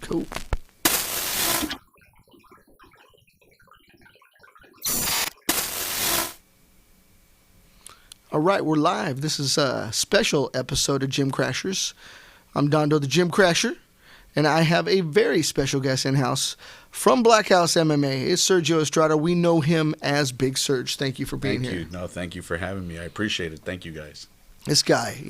Cool. All right, we're live. This is a special episode of Gym Crashers. I'm Dondo, the Gym Crasher, and I have a very special guest in-house from Black House MMA. It's Sergio Estrada. We know him as Big Serg. Thank you for being here. Thank you. No, thank you for having me. I appreciate it. Thank you, guys. This guy,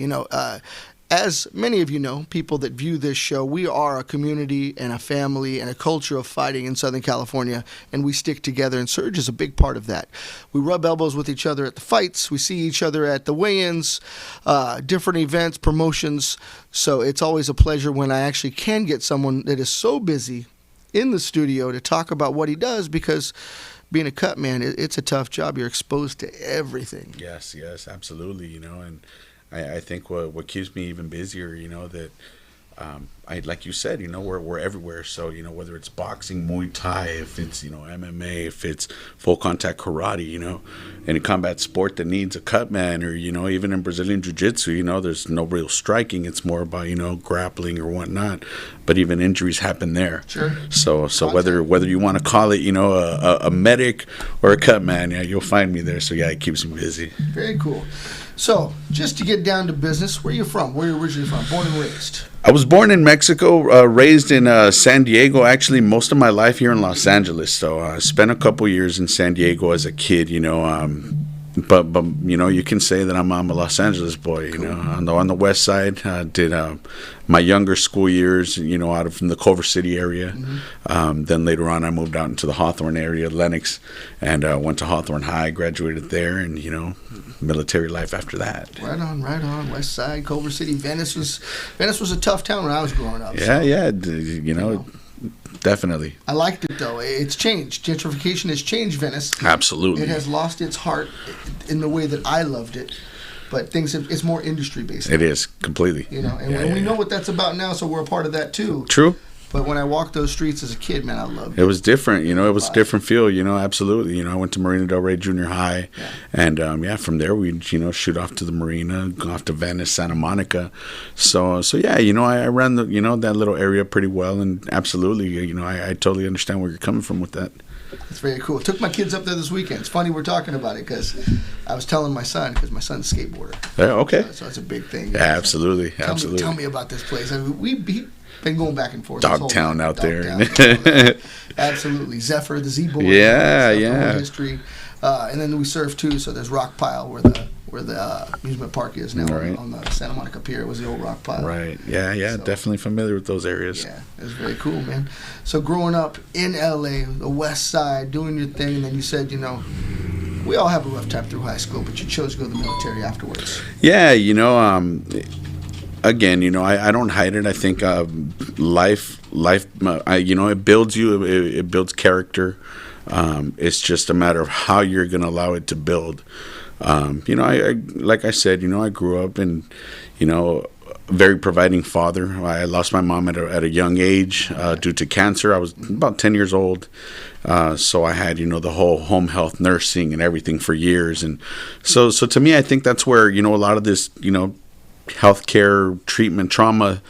as many of you know, people that view this show, we are a community and a family and a culture of fighting in Southern California, and we stick together, and Serg is a big part of that. We rub elbows with each other at the fights. We see each other at the weigh-ins, different events, promotions, so it's always a pleasure when I actually can get someone that is so busy in the studio to talk about what he does, because being a cut man, it's a tough job. You're exposed to everything. Yes, absolutely. And I think what keeps me even busier, that like you said, we're everywhere. So, whether it's boxing, Muay Thai, if it's, MMA, if it's full contact karate, any combat sport that needs a cut man, or, even in Brazilian Jiu-Jitsu, there's no real striking. It's more about, grappling or whatnot. But even injuries happen there. Sure. So whether you want to call it, a medic or a cut man, you'll find me there. So, it keeps me busy. Very cool. So, just to get down to business, where are you from? Where are you originally from? Born and raised? I was born in Mexico, raised in San Diego. Actually, most of my life here in Los Angeles. So I spent a couple years in San Diego as a kid, But you can say that I'm a Los Angeles boy. Cool. On the west side, did my younger school years, out of the Culver City area. Mm-hmm. Then later on, I moved out into the Hawthorne area, Lenox, and went to Hawthorne High, graduated there, and military life after that. Right on. West side, Culver City. Venice was a tough town when I was growing up. Yeah, definitely. I liked it though. It's changed. Gentrification has changed Venice. Absolutely. It has lost its heart in the way that I loved it. But it's more industry based. It is completely. And we know what that's about now, so we're a part of that too. True. But when I walked those streets as a kid, man, I loved it. It was different, it was a different feel, absolutely. I went to Marina Del Rey Junior High, and from there we'd, shoot off to the marina, go off to Venice, Santa Monica. So I ran the, that little area pretty well, and absolutely, I totally understand where you're coming from with that. It's very cool. Took my kids up there this weekend. It's funny we're talking about it because I was telling my son, because my son's a skateboarder. Yeah, okay. So it's a big thing. Yeah, absolutely. Tell me about this place. I mean, we've been going back and forth. Dogtown out there. Absolutely. Zephyr, the Z-Boy. Yeah. History. And then we surf too, so there's Rock Pile where the amusement park is now, right on the Santa Monica Pier. It was the old Rock Pile. Right. Yeah, so, definitely familiar with those areas. Yeah, it was very cool, man. So growing up in LA, the West Side, doing your thing, and then you said, we all have a rough time through high school, but you chose to go to the military afterwards. Yeah, again, I don't hide it. I think life, it builds you. It builds character. It's just a matter of how you're going to allow it to build. I like I said, I grew up in, a very providing father. I lost my mom at a young age due to cancer. I was about 10 years old. So I had, the whole home health nursing and everything for years. And so to me, I think that's where, a lot of this, healthcare, treatment, trauma,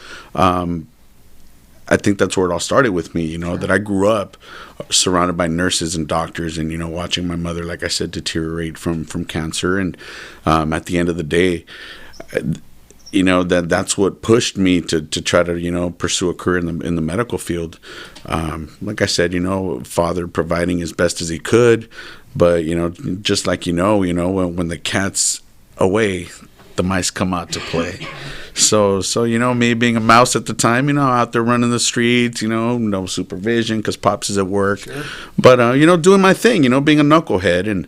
I think that's where it all started with me, Sure. That I grew up surrounded by nurses and doctors and, watching my mother, like I said, deteriorate from cancer. And at the end of the day, that's what pushed me to try to, pursue a career in the medical field. Like I said, father providing as best as he could. But, just like, when the cat's away, the mice come out to play. So me being a mouse at the time, out there running the streets, no supervision because Pops is at work. Sure. But, doing my thing, being a knucklehead. And,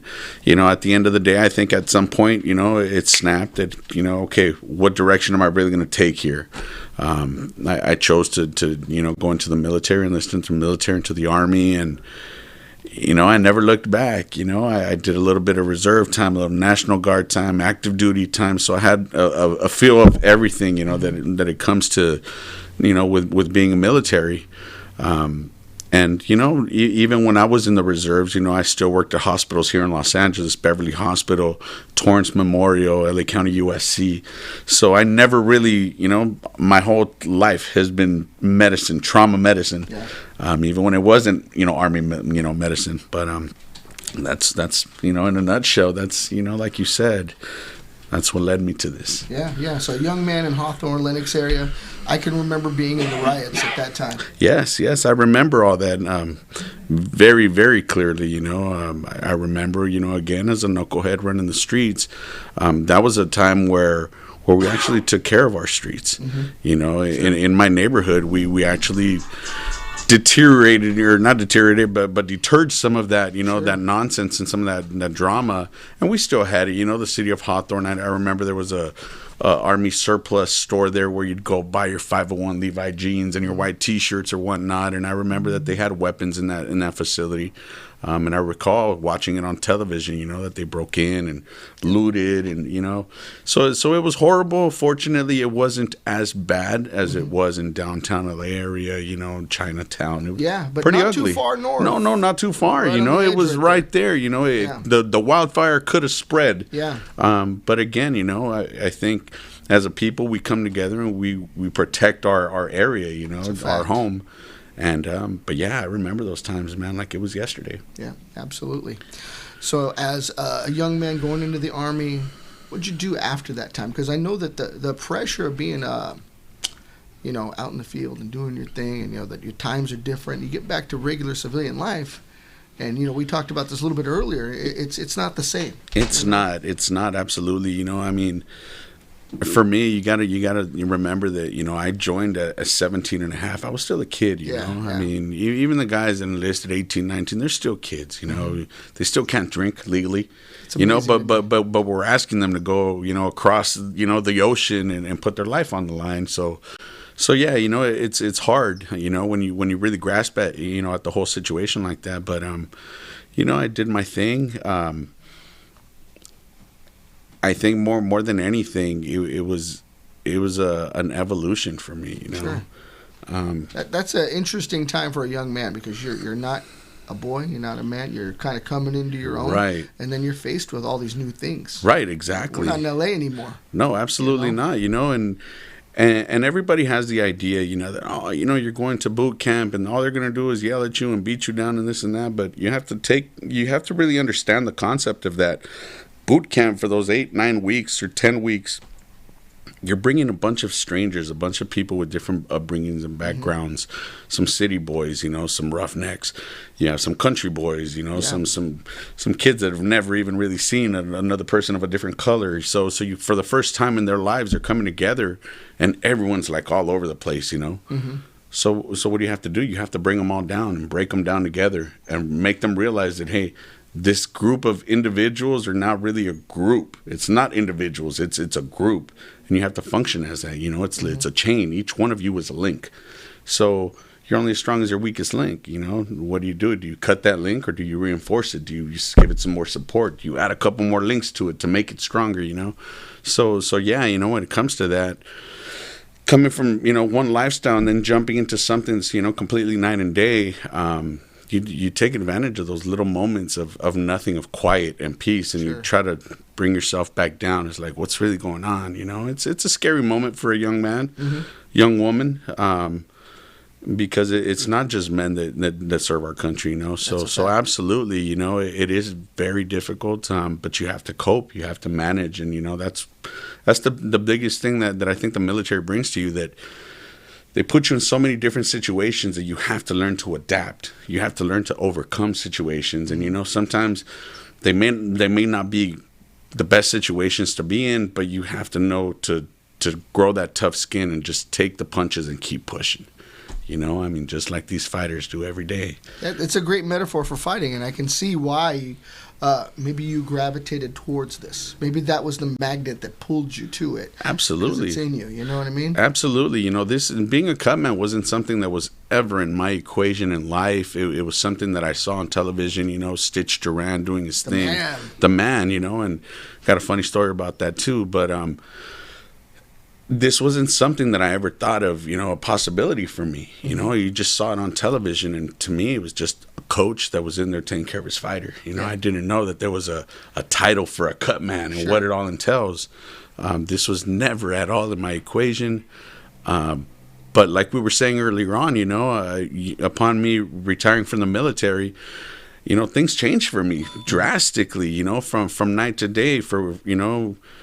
at the end of the day, I think at some point, it snapped that, okay, what direction am I really going to take here? I chose to go into the military, enlist into the military, into the Army, and I never looked back. I did a little bit of reserve time, a little National Guard time, active duty time. So I had a feel of everything, that it comes to, with being a military. And, even when I was in the reserves, I still worked at hospitals here in Los Angeles, Beverly Hospital, Torrance Memorial, LA County USC. So I never really, my whole life has been medicine, trauma medicine, even when it wasn't, Army, medicine. But that's in a nutshell, that's, like you said, that's what led me to this. Yeah. So a young man in Hawthorne, Lenox area. I can remember being in the riots at that time. Yes, I remember all that very, very clearly. I remember, again, as a knucklehead running the streets, that was a time where we actually took care of our streets. Mm-hmm. In my neighborhood, we actually deteriorated, or not deteriorated, but deterred some of that, that nonsense and some of that drama, and we still had it. The city of Hawthorne, I remember there was a Army surplus store there where you'd go buy your 501 Levi jeans and your white T-shirts or whatnot, and I remember that they had weapons in that facility. And I recall watching it on television, that they broke in and looted, and so it was horrible. Fortunately, it wasn't as bad as it was in downtown LA area, Chinatown. It was but pretty not ugly. Too far north. No, not too far. Right it was right there. The wildfire could have spread. Yeah. But again, I think as a people we come together and we protect our area, our home. And but I remember those times, man, like it was yesterday. Yeah, absolutely. So as a young man going into the Army, what'd you do after that time? Because I know that the pressure of being out in the field and doing your thing, and that your times are different. You get back to regular civilian life, and we talked about this a little bit earlier. It's not the same. It's not absolutely. For me, you gotta remember that I joined at 17 and a half. I was still a kid, you know. I mean, even the guys that enlisted 18, 19, they're still kids, They still can't drink legally, but we're asking them to go, across, the ocean and put their life on the line. So yeah, it's hard, when you really grasp at at the whole situation like that. But I did my thing. I think more than anything, it was an evolution for me. Sure. That's an interesting time for a young man, because you're not a boy, you're not a man, you're kind of coming into your own, right? And then you're faced with all these new things. Right, exactly. We're not in LA anymore. No, absolutely not. And everybody has the idea, that you're going to boot camp and all they're going to do is yell at you and beat you down and this and that. But you have to really understand the concept of that. Boot camp for those 8, 9 weeks or 10 weeks, you're bringing a bunch of strangers, a bunch of people with different upbringings and backgrounds, some city boys, some roughnecks, some country boys, some kids that have never even really seen another person of a different color. So you, for the first time in their lives, they're coming together, and everyone's like all over the place, Mm-hmm. So what do you have to do? You have to bring them all down and break them down together and make them realize that, hey, this group of individuals are not really a group. It's not individuals. It's a group, and you have to function as that. It's a chain. Each one of you is a link. So you're only as strong as your weakest link. What do? Do you cut that link, or do you reinforce it? Do you just give it some more support? Do you add a couple more links to it to make it stronger? So yeah. When it comes to that, coming from one lifestyle and then jumping into something that's completely night and day. You take advantage of those little moments of nothing, of quiet and peace, and you try to bring yourself back down. It's like, what's really going on? It's a scary moment for a young man, young woman, because it's not just men that serve our country. So absolutely, it is very difficult, but you have to cope, you have to manage, and that's the biggest thing that I think the military brings to you, that they put you in so many different situations that you have to learn to adapt. You have to learn to overcome situations. And, sometimes they may not be the best situations to be in, but you have to know to grow that tough skin and just take the punches and keep pushing. Just like these fighters do every day. It's a great metaphor for fighting, and I can see why maybe you gravitated towards this. Maybe that was the magnet that pulled you to it. Absolutely. It's in you, you know what I mean? Absolutely. This, being a Cutman wasn't something that was ever in my equation in life. It was something that I saw on television, Stitch Duran doing his thing. Man. The man. And got a funny story about that too. But, this wasn't something that I ever thought of, a possibility for me. You just saw it on television, and to me, it was just a coach that was in there taking care of his fighter. I didn't know that there was a title for a Cutman and what it all entails. This was never at all in my equation. But like we were saying earlier on, upon me retiring from the military, things changed for me drastically, from night to day.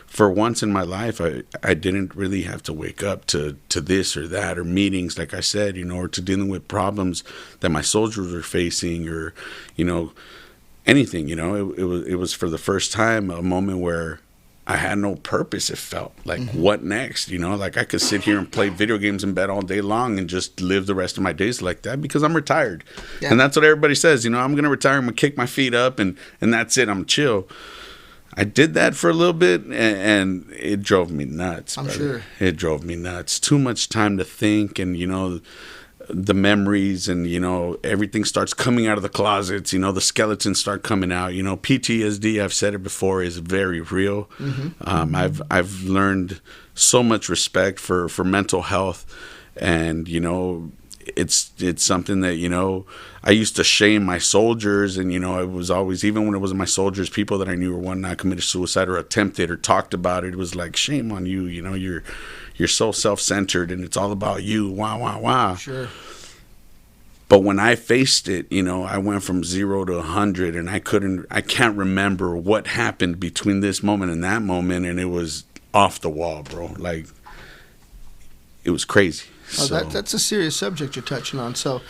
For once in my life, I didn't really have to wake up to this or that, or meetings, like I said, or to dealing with problems that my soldiers were facing, or, anything. It was for the first time a moment where I had no purpose. It felt like, what next? Like I could sit here and play video games in bed all day long and just live the rest of my days like that, because I'm retired. Yeah. And that's what everybody says, I'm going to retire, I'm going to kick my feet up, and that's it, I'm chill. I did that for a little bit, and it drove me nuts. I'm sure. It drove me nuts. Too much time to think, and, the memories, and, everything starts coming out of the closets. The skeletons start coming out. PTSD, I've said it before, is very real. I've learned so much respect for mental health, and, it's something that, I used to shame my soldiers, and, it was always, even when it wasn't my soldiers, people that I knew were one not committed suicide or attempted or talked about it, it was like, shame on you, you're so self-centered, and it's all about you, wah. Sure. But when I faced it, I went from 0 to 100, and I can't remember what happened between this moment and that moment, and it was off the wall, bro. Like, it was crazy. That's a serious subject you're touching on. So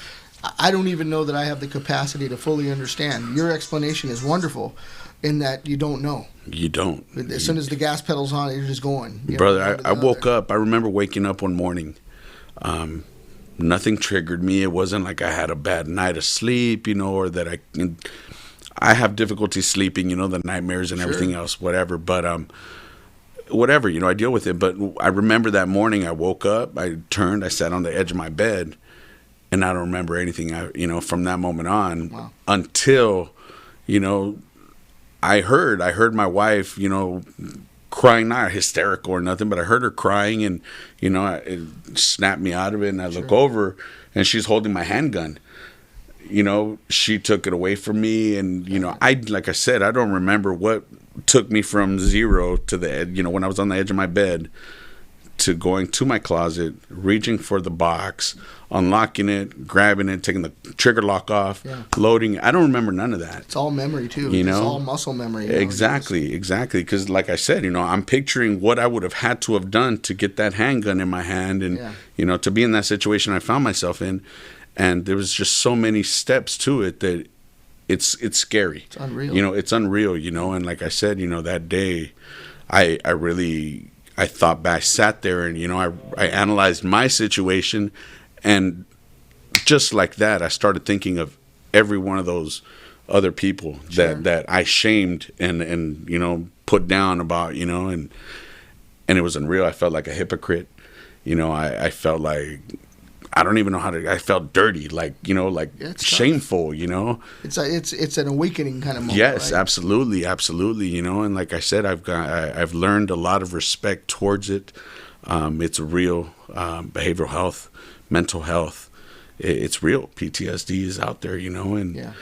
I don't even know that I have the capacity to fully understand. Your explanation is wonderful in that you don't know. You don't. As soon as the gas pedal's on, you're just going. Brother, I woke up. I remember waking up one morning. Nothing triggered me. It wasn't like I had a bad night of sleep, or that I have difficulty sleeping, the nightmares and everything else, whatever. But whatever, I deal with it. But I remember that morning I woke up, I sat on the edge of my bed, and I don't remember anything, from that moment on until, I heard my wife, crying, not hysterical or nothing, but I heard her crying, and, it snapped me out of it, and I look over, and she's holding my handgun. She took it away from me, and, like I said, I don't remember what took me from 0 to the edge, when I was on the edge of my bed, to going to my closet, reaching for the box, unlocking it, grabbing it, taking the trigger lock off, loading it. I don't remember none of that. It's all memory, too. It's all muscle memory. Exactly. Because, like I said, I'm picturing what I would have had to have done to get that handgun in my hand, and, to be in that situation I found myself in. And there was just so many steps to it that it's scary. It's unreal. It's unreal, and like I said, that day, I thought back, sat there, and, I analyzed my situation, and just like that, I started thinking of every one of those other people that I shamed and put down about, and it was unreal. I felt like a hypocrite. I felt like, I don't even know I felt dirty, like shameful, It's an awakening kind of moment. Yes, right? absolutely. And like I said, I've learned a lot of respect towards it. It's real. Behavioral health, mental health, it's real. PTSD is out there, and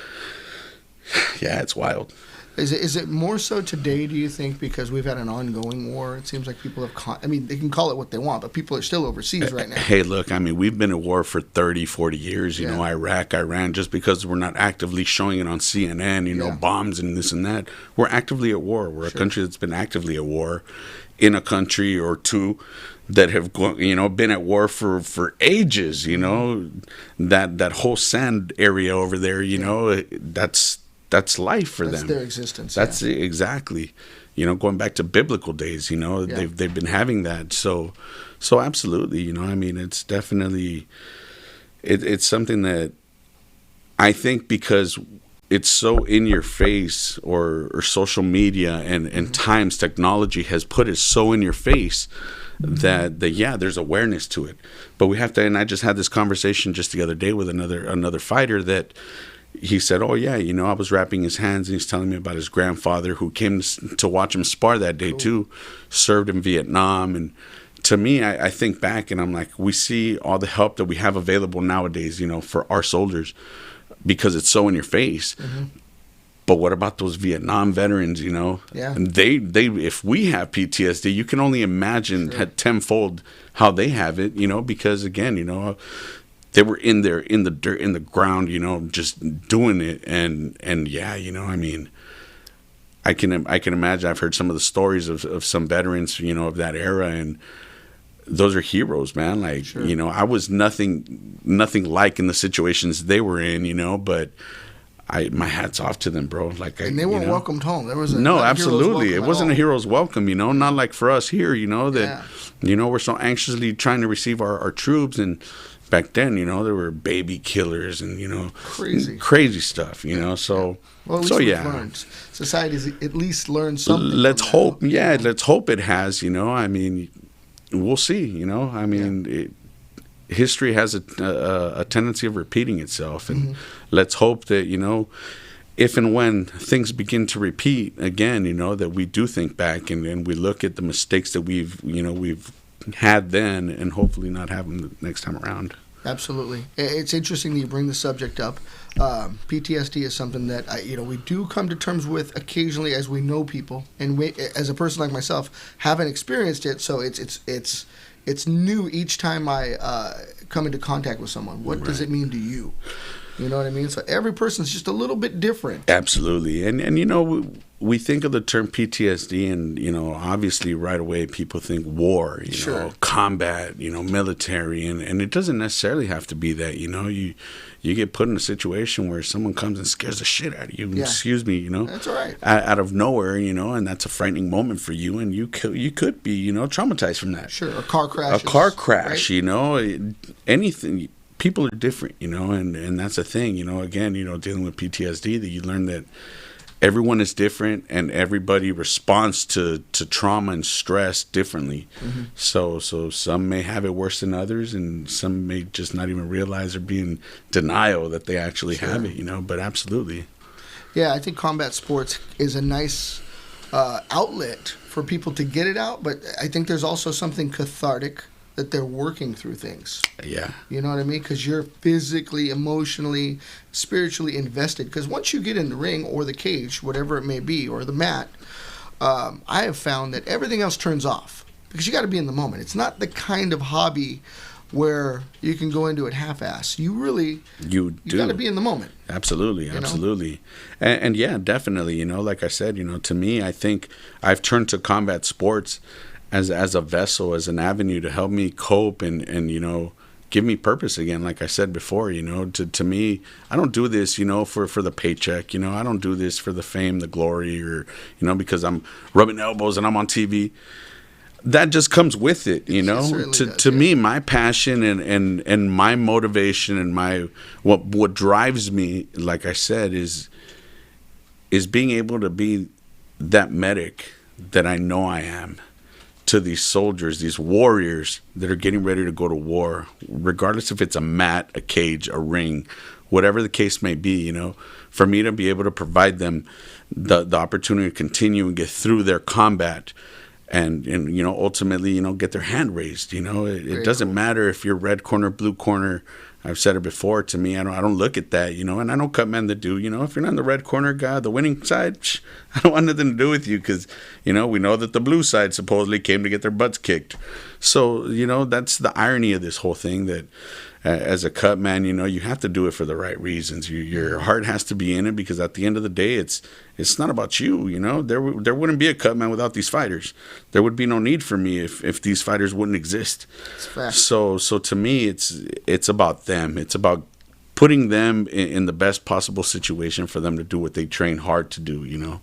it's wild. Is it more so today, do you think, because we've had an ongoing war? It seems like people have they can call it what they want, but people are still overseas right now. Hey, look, we've been at war for 30, 40 years, Iraq, Iran, just because we're not actively showing it on CNN, bombs and this and that. We're actively at war. We're a country that's been actively at war, in a country or two that have been at war for ages, that whole sand area over there, that's life for them. That's their existence. That's exactly, going back to biblical days, they've been having that. So absolutely, it's definitely, it's something that I think, because it's so in your face, or social media and times technology has put it so in your face that there's awareness to it. But we have to, and I just had this conversation just the other day with another fighter that he said, oh yeah, I was wrapping his hands, and he's telling me about his grandfather who came to watch him spar that day too, served in Vietnam, and to me, I think back and I'm like, we see all the help that we have available nowadays, for our soldiers, because it's so in your face. Mm-hmm. But what about those Vietnam veterans, Yeah. And they if we have PTSD, you can only imagine tenfold how they have it, because again, they were in there in the dirt, in the ground, just doing it. And yeah, I mean, I can imagine. I've heard some of the stories of some veterans, of that era, and those are heroes, man. Like, I was nothing like in the situations they were in, but my hat's off to them, bro. Like, and they weren't welcomed home. There was no, absolutely. It wasn't a hero's welcome, not like for us here, that, we're so anxiously trying to receive our troops. And back then, there were baby killers and, crazy stuff, So, well, at least learned. Society's at least learned something. Let's hope. Let's hope it has, I mean, we'll see, I mean, history has a tendency of repeating itself, and let's hope that if and when things begin to repeat again, that we do think back and we look at the mistakes that we've had then, and hopefully not have them the next time around. Absolutely. It's interesting that you bring the subject up. PTSD is something that we do come to terms with occasionally as we know people, and we, as a person like myself, haven't experienced it, so it's new each time I come into contact with someone. What does it mean to you? You know what I mean? So every person's just a little bit different. Absolutely. And we think of the term PTSD and, obviously right away people think war, combat, military. And it doesn't necessarily have to be that, you get put in a situation where someone comes and scares the shit out of you. Yeah. Excuse me, That's all right. Out of nowhere, and that's a frightening moment for you. And you could be, traumatized from that. Sure. A car crash. Right? Anything. People are different, and that's the thing, again, dealing with PTSD, that you learn that everyone is different and everybody responds to trauma and stress differently. Mm-hmm. So some may have it worse than others, and some may just not even realize or be in denial that they actually have it, but absolutely. Yeah, I think combat sports is a nice outlet for people to get it out, but I think there's also something cathartic that they're working through things. Yeah. You know what I mean? Because you're physically, emotionally, spiritually invested. Because once you get in the ring or the cage, whatever it may be, or the mat, I have found that everything else turns off. Because you got to be in the moment. It's not the kind of hobby where you can go into it half-ass. You got to be in the moment. Absolutely. And yeah, definitely, like I said, to me, I think I've turned to combat sports as a vessel, as an avenue to help me cope and give me purpose again. Like I said before, to me, I don't do this, for the paycheck. I don't do this for the fame, the glory, or, because I'm rubbing elbows and I'm on TV. That just comes with it, to me, my passion and my motivation and my, what drives me, like I said, is being able to be that medic that I know I am to these soldiers, these warriors that are getting ready to go to war, regardless if it's a mat, a cage, a ring, whatever the case may be, for me to be able to provide them the opportunity to continue and get through their combat and ultimately, get their hand raised. It doesn't matter if you're red corner, blue corner. I've said it before. To me, I don't look at that, and I know Cutman that do. If you're not in the red corner guy, the winning side, I don't want nothing to do with you, because we know that the blue side supposedly came to get their butts kicked. So that's the irony of this whole thing, that as a Cutman, you have to do it for the right reasons. Your heart has to be in it, because at the end of the day, it's not about you. There wouldn't be a Cutman without these fighters. There would be no need for me if these fighters wouldn't exist. So to me, it's about them. It's about putting them in the best possible situation for them to do what they train hard to do.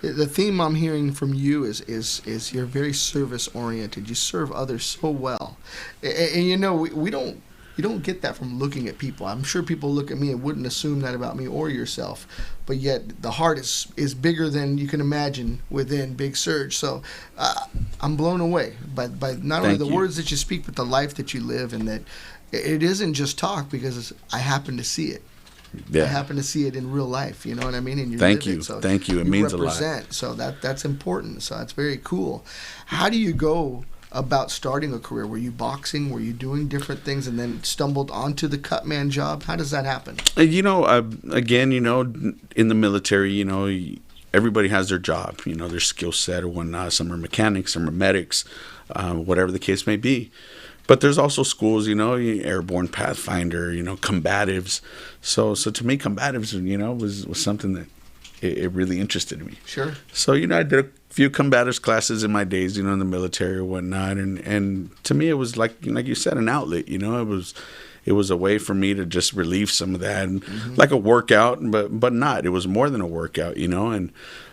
The theme I'm hearing from you is you're very service oriented. You serve others so well, and we don't. You don't get that from looking at people. I'm sure people look at me and wouldn't assume that about me or yourself, but yet the heart is bigger than you can imagine within Big Serg. So I'm blown away by not only the words that you speak, but the life that you live, and that it isn't just talk, because I happen to see it. Yeah. I happen to see it in real life. You know what I mean? And you Thank you. So Thank you. It means a lot. So that's important. So that's very cool. How do you go about starting a career? Were you boxing? Were you doing different things and then stumbled onto the Cutman job? How does that happen? Again, in the military, everybody has their job, their skill set or whatnot. Some are mechanics, some are medics, whatever the case may be. But there's also schools, airborne pathfinder, combatives. So to me, combatives, was something that it really interested me. Sure. So, I did a few combatives classes in my days, in the military or whatnot. And to me, it was like you said, an outlet, it was a way for me to just relieve some of that, and like a workout, but not. It was more than a workout, and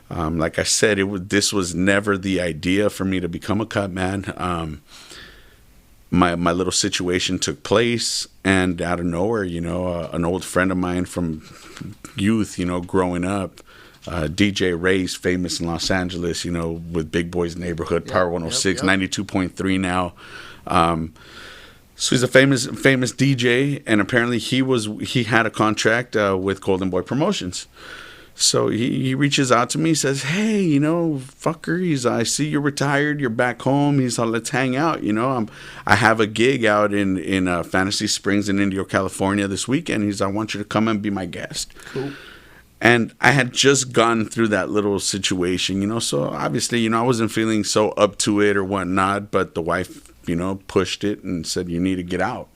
like I said, this was never the idea for me to become a Cutman. My little situation took place, and out of nowhere, an old friend of mine from youth, growing up, DJ Ray's famous in Los Angeles, with Big Boy's Neighborhood, Power 106, 92.3 now. So he's a famous DJ, and apparently he had a contract with Golden Boy Promotions. So he reaches out to me, says, "Hey, fucker, I see you're retired, you're back home." He's like, "Let's hang out, I have a gig out in Fantasy Springs in Indio, California this weekend." He's like, "I want you to come and be my guest." Cool. And I had just gone through that little situation, so obviously, I wasn't feeling so up to it or whatnot, but the wife, pushed it and said, "You need to get out.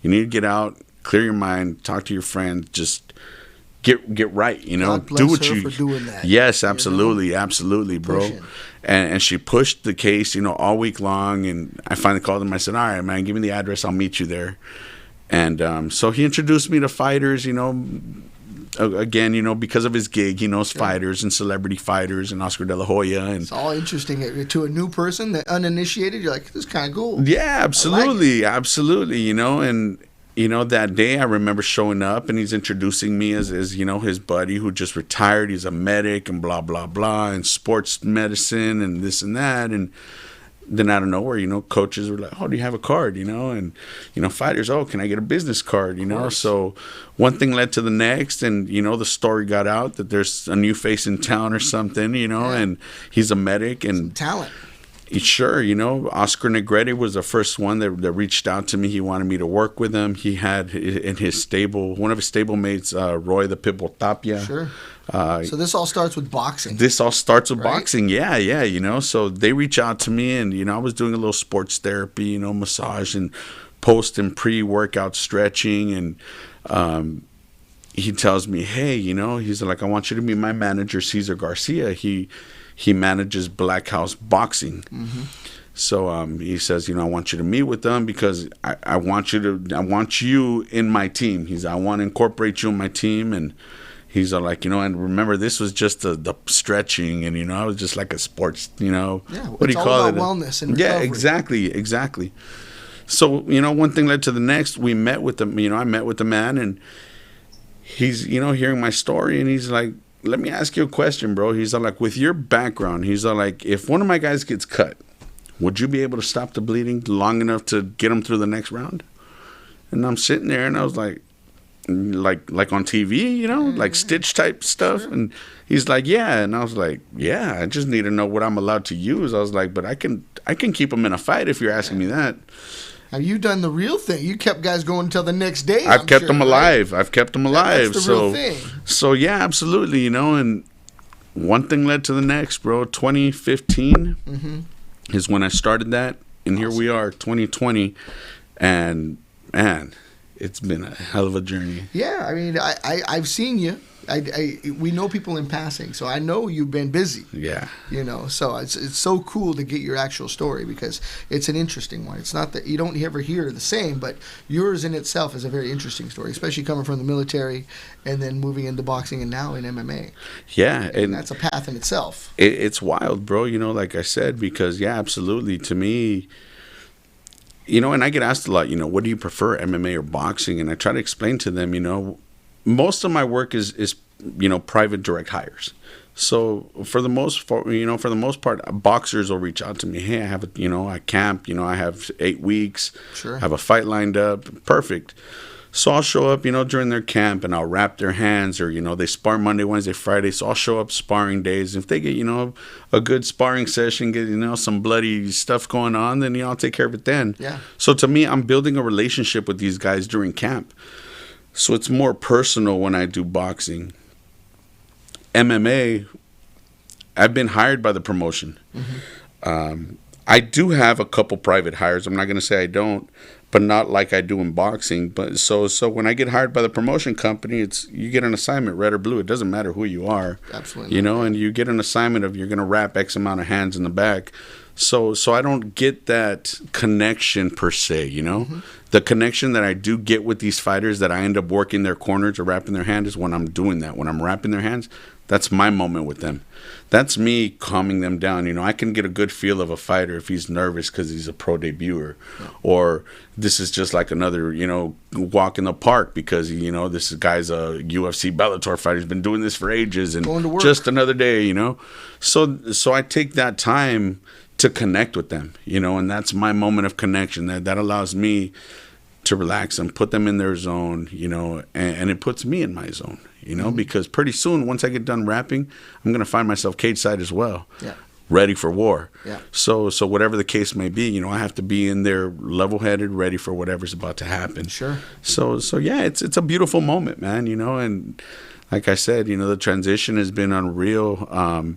You need to get out, clear your mind, talk to your friends, just get right, God bless do what her you." for doing that. Yes, absolutely, absolutely, bro. Pushing. And she pushed the case, all week long. And I finally called him. I said, "All right, man, give me the address. I'll meet you there." And so he introduced me to fighters, again, because of his gig, he knows fighters and celebrity fighters and Oscar De La Hoya. And it's all interesting to a new person, that uninitiated. You're like, "This is kind of cool." Yeah, absolutely, absolutely. And that day I remember showing up, and he's introducing me as his buddy who just retired. He's a medic and blah blah blah, and sports medicine and this and that. And then out of nowhere, coaches were like, "Oh, do you have a card?" And fighters, "Oh, can I get a business card?" So one thing led to the next, and the story got out that there's a new face in town or something, and he's a medic and some talent. Sure, Oscar Negrete was the first one that reached out to me. He wanted me to work with him. He had in his stable, one of his stablemates, Roy the Pitbull Tapia. Sure. So this all starts with boxing. This all starts with boxing. Yeah. So they reach out to me, and I was doing a little sports therapy, massage and post and pre-workout stretching, and he tells me, "Hey, he's like, I want you to meet my manager, Cesar Garcia. He manages Black House Boxing." So he says, I want you to meet with them because I want you in my team. I want to incorporate you in my team. And he's like, and remember, this was just the stretching, and I was just like a sports, what do you call it? Wellness and recovery. Yeah, exactly. So one thing led to the next. We met with them. I met with the man, and he's hearing my story, and he's like, "Let me ask you a question, bro." He's like, "With your background," he's like, "if one of my guys gets cut, would you be able to stop the bleeding long enough to get him through the next round?" And I'm sitting there, and I was like on TV, like Stitch type stuff. Sure. And he's like, "Yeah." And I was like, "Yeah, I just need to know what I'm allowed to use." I was like, "But I can keep him in a fight if you're asking me that." Have you done the real thing? You kept guys going until the next day. I've kept them alive. Right? I've kept them alive. That's the real thing. So yeah, absolutely. And one thing led to the next, bro. 2015 is when I started that, and here we are, 2020, and man, it's been a hell of a journey. Yeah, I mean, I've seen you. We know people in passing, so I know you've been busy. Yeah. So it's so cool to get your actual story because it's an interesting one. It's not that you don't ever hear the same, but yours in itself is a very interesting story, especially coming from the military and then moving into boxing and now in MMA. Yeah. And that's a path in itself. It's wild, bro, like I said, because, yeah, absolutely, to me, and I get asked a lot, what do you prefer, MMA or boxing? And I try to explain to them, most of my work is private direct hires. So for the most part, boxers will reach out to me. "Hey, I have a camp. I have 8 weeks. Sure. I have a fight lined up. Perfect." So I'll show up, during their camp, and I'll wrap their hands, or, they spar Monday, Wednesday, Friday. So I'll show up sparring days. If they get, a good sparring session, get, some bloody stuff going on, then, I'll take care of it then. Yeah. So to me, I'm building a relationship with these guys during camp. So it's more personal when I do boxing. MMA, I've been hired by the promotion. I do have a couple private hires. I'm not going to say I don't, but not like I do in boxing. But so when I get hired by the promotion company, it's you get an assignment, red or blue. It doesn't matter who you are. Absolutely. And you get an assignment of you're going to wrap X amount of hands in the back. So I don't get that connection per se, The connection that I do get with these fighters that I end up working their corners or wrapping their hand is when I'm doing that. When I'm wrapping their hands, that's my moment with them. That's me calming them down. I can get a good feel of a fighter if he's nervous because he's a pro debuter. Or this is just like another, walk in the park because, this guy's a UFC Bellator fighter. He's been doing this for ages and just another day, So I take that time to connect with them, and that's my moment of connection. That allows me to relax and put them in their zone, and it puts me in my zone, because pretty soon, once I get done rapping, I'm going to find myself cage side as well, ready for war. Yeah. So whatever the case may be, I have to be in there level-headed, ready for whatever's about to happen. Sure. So yeah, it's a beautiful moment, man, and like I said, the transition has been unreal.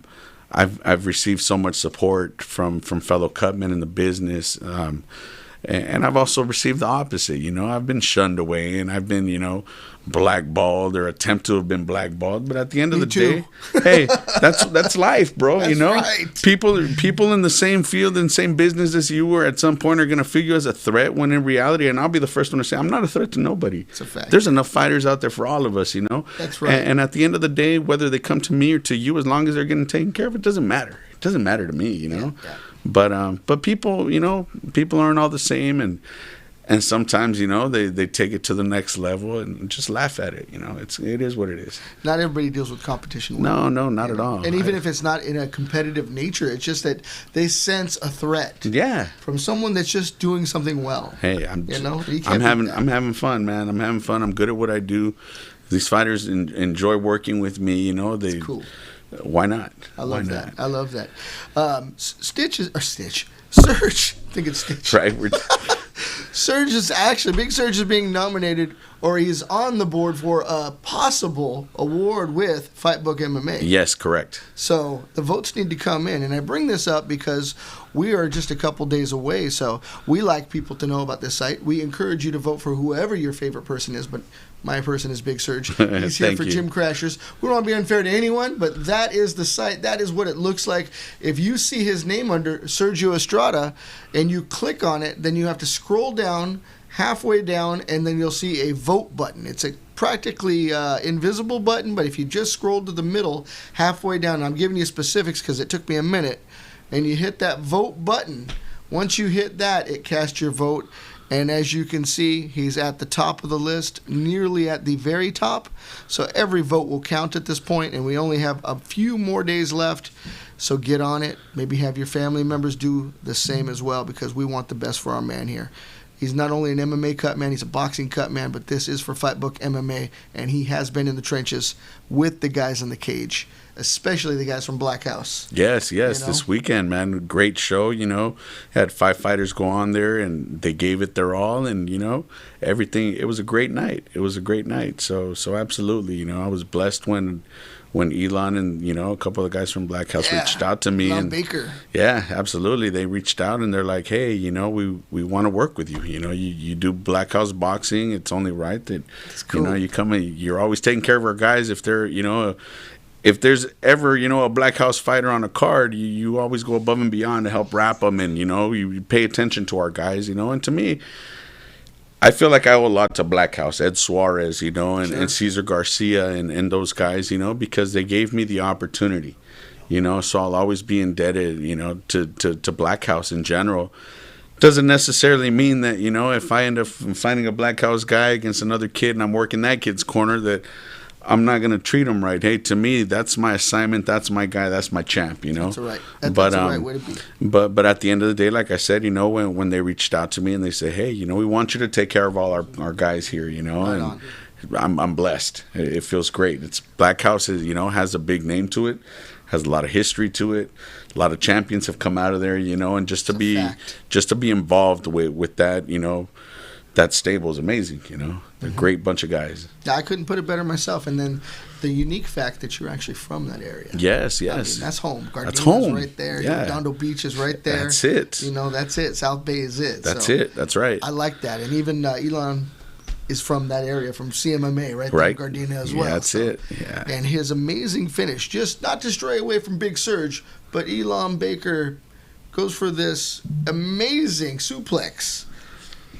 I've received so much support from fellow cutmen in the business, and I've also received the opposite. I've been shunned away, and I've been blackballed or attempt to have been blackballed. But at the end of the day, hey, that's life, bro. That's right. People in the same field and same business as you were at some point are gonna feel you as a threat. When in reality, and I'll be the first one to say, I'm not a threat to nobody. It's a fact. There's enough fighters out there for all of us. That's right. And at the end of the day, whether they come to me or to you, as long as they're getting taken care of, it doesn't matter. It doesn't matter to me. Yeah. But people, people aren't all the same, and sometimes, they take it to the next level and just laugh at it. It is what it is. Not everybody deals with competition well. No, not at all. And even if it's not in a competitive nature, it's just that they sense a threat. Yeah. From someone that's just doing something well. Hey, I'm having fun, man. I'm having fun. I'm good at what I do. These fighters enjoy working with me. That's cool. Why not? I love that. I love that. Serg. I think it's Stitch. Right. Big Serg is being nominated, or he's on the board for a possible award with Fightbook MMA. Yes, correct. So the votes need to come in, and I bring this up because we are just a couple days away, so we like people to know about this site. We encourage you to vote for whoever your favorite person is, but my person is Big Serg. He's here for Gym Crashers. We don't want to be unfair to anyone, but that is the site. That is what it looks like. If you see his name under Sergio Estrada and you click on it, then you have to scroll down, halfway down, and then you'll see a vote button. It's a practically invisible button, but if you just scroll to the middle, halfway down, and I'm giving you specifics because it took me a minute, and you hit that vote button, once you hit that, it casts your vote. And as you can see, he's at the top of the list, nearly at the very top. So every vote will count at this point, and we only have a few more days left. So get on it. Maybe have your family members do the same as well, because we want the best for our man here. He's not only an MMA cut man, he's a boxing cut man, but this is for Fightbook MMA, and he has been in the trenches with the guys in the cage, especially the guys from Black House. Yes. This weekend, man, great show. Had 5 fighters go on there, and they gave it their all, and everything. It was a great night. So absolutely, I was blessed when Elon and a couple of the guys from Black House reached out to me. And Baker. Yeah, absolutely. They reached out and they're like, hey, we want to work with you. You do Black House boxing. It's only right that cool. You come and you're always taking care of our guys. If they're if there's ever a Black House fighter on a card, you always go above and beyond to help wrap them, and you pay attention to our guys. And to me, I feel like I owe a lot to Black House, Ed Suarez, and Cesar Garcia and those guys, because they gave me the opportunity, so I'll always be indebted, to Black House in general. Doesn't necessarily mean that, if I end up finding a Black House guy against another kid and I'm working that kid's corner, that I'm not gonna treat him right. Hey, to me, that's my assignment. That's my guy. That's my champ. That's right. That's the right way to be. But at the end of the day, like I said, when they reached out to me and they say, hey, we want you to take care of all our guys here, Right and I'm blessed. It feels great. It's Black House has a big name to it, has a lot of history to it. A lot of champions have come out of there, and just to be involved with that, that stable is amazing. They're a great bunch of guys. I couldn't put it better myself. And then the unique fact that you're actually from that area. Yes. I mean, that's home. That's home. Right there. Yeah. Redondo Beach is right there. That's it. That's it. South Bay is it. That's it. That's right. I like that. And even Elon is from that area, from CMMA, right there in Gardena as well. Yeah, that's it. Yeah. And his amazing finish, just not to stray away from Big Serg, but Elon Baker goes for this amazing suplex,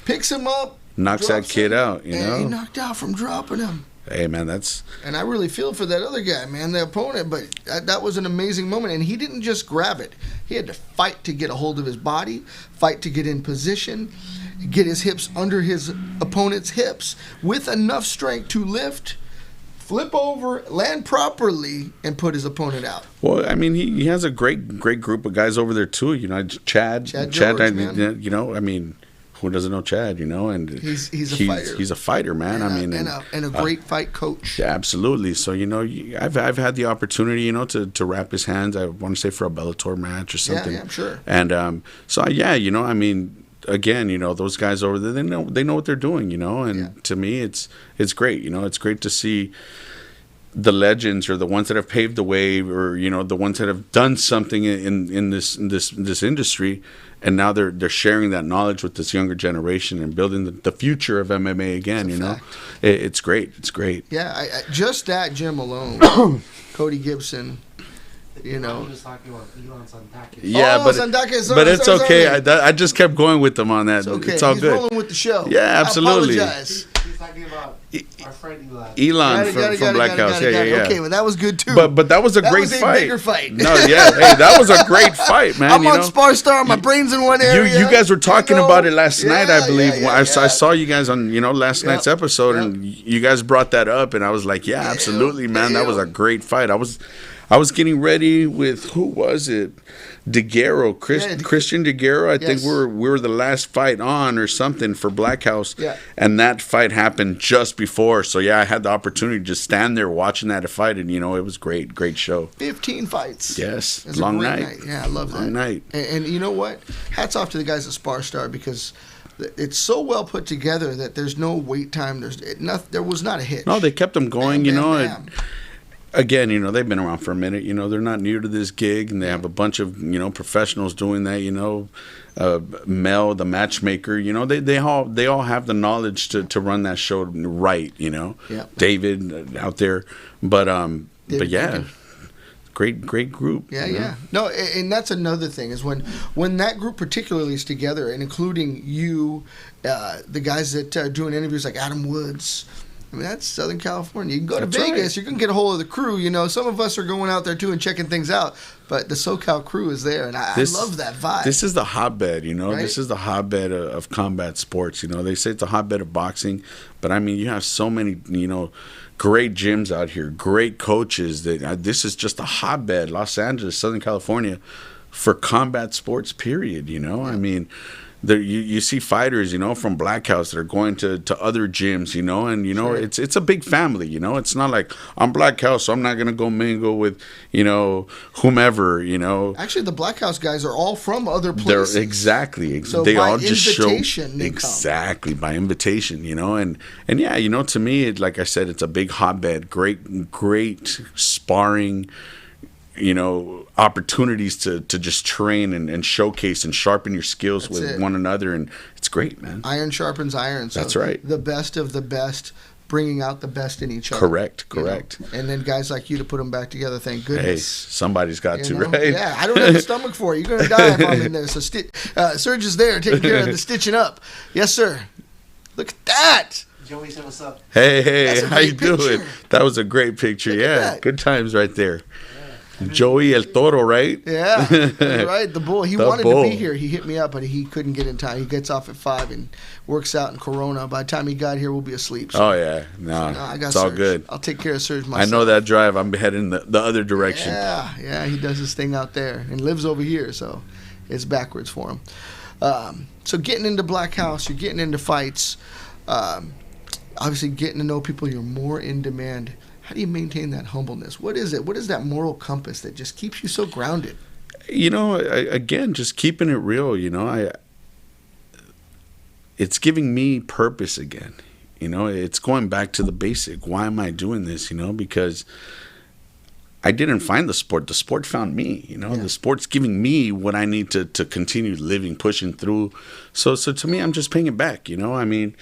picks him up, knocks that kid out, and he knocked out from dropping him. Hey, man, And I really feel for that other guy, man, the opponent, but that was an amazing moment. And he didn't just grab it. He had to fight to get a hold of his body, fight to get in position, get his hips under his opponent's hips with enough strength to lift, flip over, land properly, and put his opponent out. Well, I mean, he has a great group of guys over there, too. Chad George, man. Who doesn't know Chad, and he's a fighter. He's a fighter, man. And a great fight coach. Yeah, absolutely. So, I've had the opportunity, to wrap his hands, I want to say for a Bellator match or something. Yeah, I'm sure. And again, those guys over there, they know what they're doing, and to me it's great. It's great to see the legends or the ones that have paved the way, or the ones that have done something in this industry, and now they're sharing that knowledge with this younger generation and building the future of MMA again. It's great. It's great. Yeah, just that gym alone, Cody Gibson. I'm just talking about Elon Sandakis. Yeah, but it's okay. I just kept going with them on that. It's okay. It's all He's good. Rolling with the show. Yeah, absolutely. I apologize. He's talking about our friend Elon. From Black House. Yeah. Okay, well, that was good too. But that was a great fight. fight. Bigger fight. No, yeah. Hey, that was a great fight, man. I'm on Spar Star. My brain's in one area. You guys were talking about it last night, I believe. I saw you guys on last night's episode, and you guys brought that up, and I was like, yeah, absolutely, man. That was a great fight. I was getting ready with, who was it? DeGuerro, Christian DeGuerro. I think we were the last fight on or something for Black House. Yeah. And that fight happened just before. So, I had the opportunity to just stand there watching that fight. And, it was great. Great show. 15 fights. Yes. It's long a great night. Yeah, I love that. Long night. And you know what? Hats off to the guys at Spar Star, because it's so well put together that there's no wait time. There was not a hitch. No, they kept them going, Bam, bam, bam. Again, they've been around for a minute. They're not new to this gig, and they have a bunch of, professionals doing that. Mel, the matchmaker, they all have the knowledge to run that show right. Yeah. David out there, but yeah, great group. Yeah. No, and that's another thing is when that group particularly is together, and including you, the guys that are doing interviews like Adam Woods. I mean, that's Southern California. You can go to Vegas. Right. You can get a hold of the crew. Some of us are going out there too and checking things out. But the SoCal crew is there, and I love that vibe. This is the hotbed, Right? This is the hotbed of combat sports. They say it's a hotbed of boxing, but I mean, you have so many, great gyms out here, great coaches. This is just a hotbed, Los Angeles, Southern California, for combat sports. Period. Yeah. I mean. You see fighters, from Black House that are going to other gyms, and Sure. it's a big family, It's not like I'm Black House, so I'm not gonna go mingle with whomever, Actually, the Black House guys are all from other places. They're exactly. So they by all just show they exactly come. By invitation, and yeah, to me, like I said, it's a big hotbed, great sparring. Opportunities to just train and showcase and sharpen your skills with one another, and it's great, man. Iron sharpens iron. So that's right. The best of the best, bringing out the best in each other. Correct. And then guys like you to put them back together. Thank goodness. Hey, somebody's got to, right? Yeah, I don't have the stomach for it. You're gonna die if I'm in there. So Serg is there taking care of the stitching up. Yes, sir. Look at that. Joey said, "What's up?" Hey, how you doing? That was a great picture. Look yeah, good times right there. Joey El Toro, right? Yeah, that's right. The bull. He wanted bull. to be here. He hit me up, but he couldn't get in time. He gets off at 5 and works out in Corona. By the time he got here, we'll be asleep. So, Oh yeah, no, I got it's all Serg. good. I'll take care of Serg myself. I know that drive. I'm heading the other direction. Yeah, he does his thing out there and lives over here, so it's backwards for him. So getting into Black House, you're getting into fights. Obviously, getting to know people, you're more in demand. How do you maintain that humbleness? What is it? What is that moral compass that just keeps you so grounded? You know, again, just keeping it real. You know, it's giving me purpose again. You know, it's going back to the basic. Why am I doing this? You know, because I didn't find the sport. The sport found me. You know, the sport's giving me what I need to continue living, pushing through. So to me, I'm just paying it back. You know, I mean,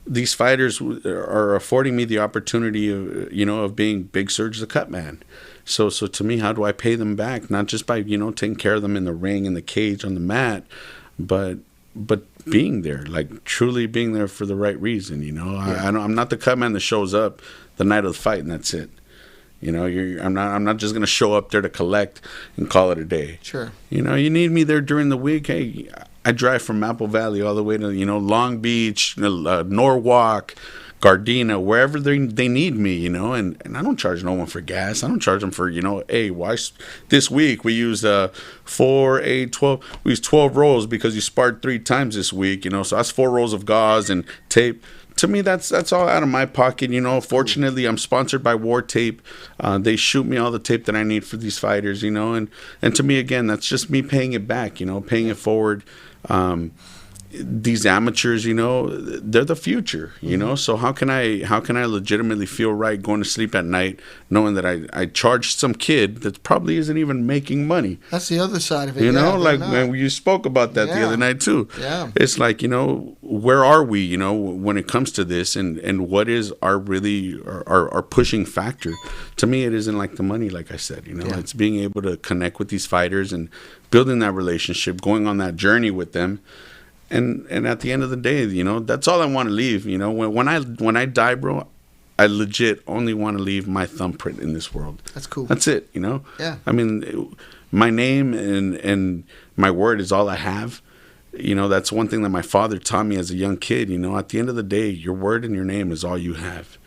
these fighters are affording me the opportunity of, you know, of being Big Serg the Cutman. So to me, how do I pay them back? Not just by, you know, taking care of them in the ring, in the cage, on the mat, but being there, like truly being there for the right reason. You know, I'm not the Cutman that shows up the night of the fight and that's it. You know, I'm not just gonna show up there to collect and call it a day. Sure. You know, you need me there during the week. Hey, I drive from Apple Valley all the way to, you know, Long Beach, Norwalk, Gardena, wherever they need me, you know, and I don't charge no one for gas. I don't charge them for, you know, hey, why this week we used 4, 8, 12, we used 12 rolls because you sparred 3 times this week, you know, so that's 4 rolls of gauze and tape. To me, that's all out of my pocket, you know. Fortunately, I'm sponsored by War Tape. They shoot me all the tape that I need for these fighters, you know. And to me, again, that's just me paying it back, you know, paying it forward. These amateurs, you know, they're the future, you know. So how can I legitimately feel right going to sleep at night knowing that I charged some kid that probably isn't even making money? That's the other side of it. You know, like when you spoke about that the other night too. Yeah. It's like, you know, where are we, you know, when it comes to this, and what is our pushing factor? To me, it isn't like the money, like I said, you know. It's being able to connect with these fighters and building that relationship, going on that journey with them. And at the end of the day, you know, that's all I want to leave. You know, when I die, bro, I legit only want to leave my thumbprint in this world. That's cool. That's it, you know? Yeah. I mean, my name and my word is all I have. You know, that's one thing that my father taught me as a young kid. You know, at the end of the day, your word and your name is all you have.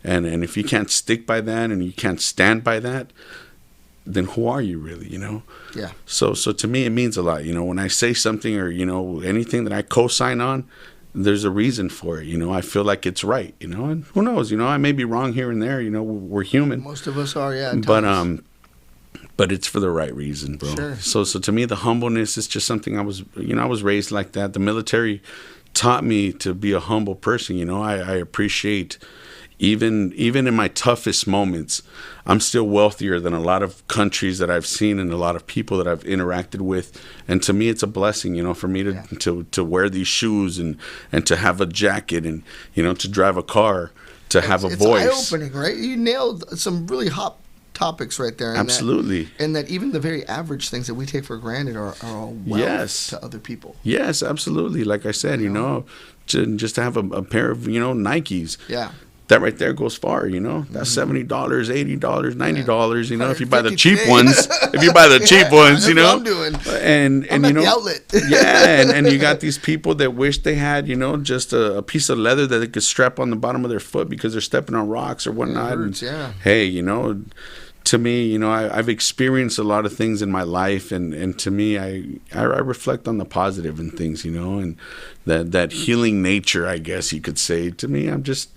And if you can't stick by that and you can't stand by that, then who are you really, you know? Yeah. So to me, it means a lot. You know, when I say something or, you know, anything that I co-sign on, there's a reason for it. You know, I feel like it's right, you know, and who knows, you know, I may be wrong here and there, you know, we're human. Most of us are, yeah. But it's for the right reason, bro. Sure. So to me, the humbleness is just something I was raised like that. The military taught me to be a humble person. You know, I appreciate even in my toughest moments, I'm still wealthier than a lot of countries that I've seen and a lot of people that I've interacted with. And to me, it's a blessing, you know, for me to wear these shoes and to have a jacket and, you know, to drive a car, to have a voice. It's eye-opening, right? You nailed some really hot topics right there. Absolutely. And that even the very average things that we take for granted are all wealth to other people. Yes, absolutely. Like I said, you know, just to have a pair of, you know, Nikes. Yeah. That right there goes far, you know. That's $70, $80, $90. You know, if you buy the cheap ones, you know. I'm doing. And I'm you at know, the outlet. and you got these people that wish they had, you know, just a piece of leather that they could strap on the bottom of their foot because they're stepping on rocks or whatnot. It hurts, yeah. Hey, you know, to me, you know, I've experienced a lot of things in my life, and to me, I reflect on the positive in things, you know, and that healing nature, I guess you could say. To me, I'm just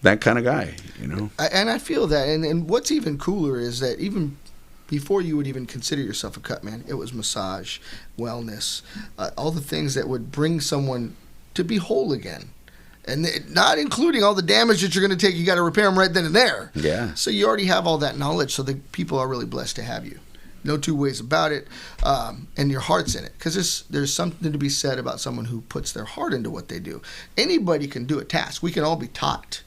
that kind of guy, you know. And I feel that. And what's even cooler is that even before you would even consider yourself a cut man, it was massage, wellness, all the things that would bring someone to be whole again. And not including all the damage that you're going to take. You got to repair them right then and there. Yeah. So you already have all that knowledge. So the people are really blessed to have you. No two ways about it. And your heart's in it. Because there's something to be said about someone who puts their heart into what they do. Anybody can do a task. We can all be taught.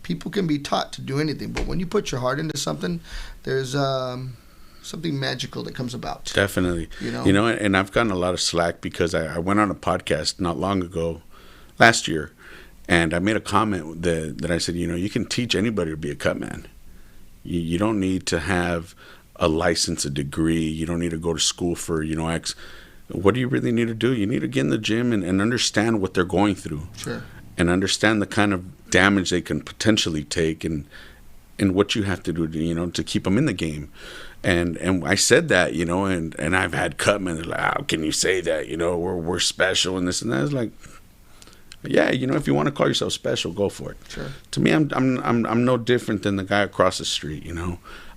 People can be taught to do anything. But when you put your heart into something, there's something magical that comes about. Definitely. You know, and I've gotten a lot of slack because I went on a podcast not long ago, last year, and I made a comment that I said, you know, you can teach anybody to be a cut man. You don't need to have a license, a degree. You don't need to go to school for, X. What do you really need to do? You need to get in the gym and understand what they're going through. Sure. And understand the kind of damage they can potentially take and what you have to do to keep them in the game. And I said that, and I've had Cutman like, how can you say that? We're special and this and that. It's like, yeah, if you want to call yourself special, go for it. Sure. To me, I'm no different than the guy across the street.